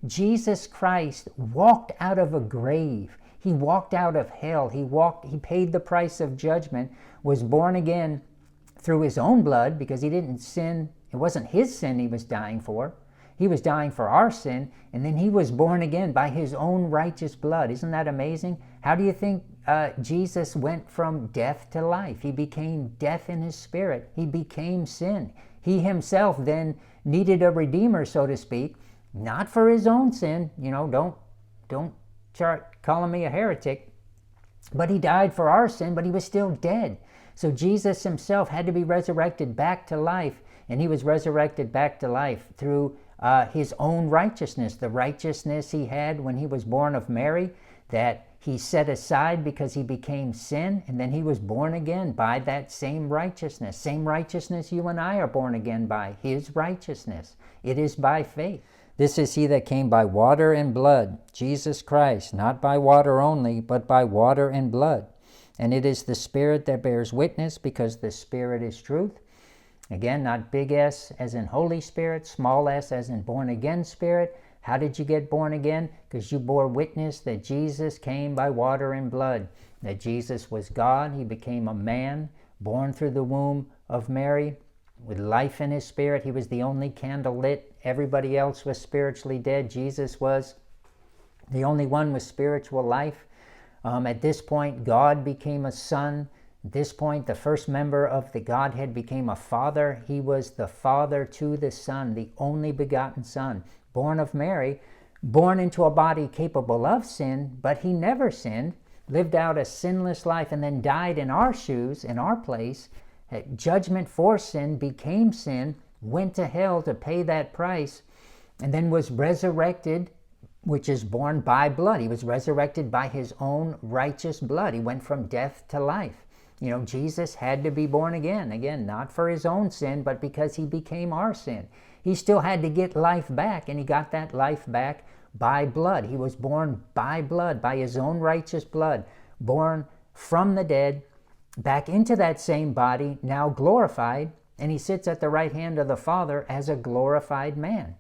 Jesus Christ walked out of a grave. He walked out of hell. He paid the price of judgment, was born again through his own blood, because he didn't sin. It wasn't his sin he was dying for. He was dying for our sin, and then he was born again by his own righteous blood. Isn't that amazing? How do you think Jesus went from death to life? He became death in his spirit. He became sin. He himself then needed a redeemer, so to speak, not for his own sin. Don't start calling me a heretic. But he died for our sin, but he was still dead. So Jesus himself had to be resurrected back to life, and he was resurrected back to life through his own righteousness, the righteousness he had when he was born of Mary, that he set aside because he became sin, and then he was born again by that same righteousness you and I are born again by, his righteousness. It is by faith. This is he that came by water and blood, Jesus Christ, not by water only, but by water and blood. And it is the Spirit that bears witness, because the Spirit is truth. Again, not big S as in Holy Spirit, small s as in born again Spirit. How did you get born again? Because you bore witness that Jesus came by water and blood, that Jesus was God. He became a man, born through the womb of Mary, with life in his spirit. He was the only candle lit. Everybody else was spiritually dead. Jesus was the only one with spiritual life. At this point, God became a son. At this point, the first member of the Godhead became a father. He was the father to the Son, the only begotten Son, born of Mary, born into a body capable of sin, but he never sinned, lived out a sinless life, and then died in our shoes, in our place. Judgment for sin, became sin, went to hell to pay that price, and then was resurrected, which is born by blood. He was resurrected by his own righteous blood. He went from death to life. Jesus had to be born again. Again, not for his own sin, but because he became our sin. He still had to get life back, and he got that life back by blood. He was born by blood, by his own righteous blood, born from the dead, back into that same body, now glorified, and he sits at the right hand of the Father as a glorified man.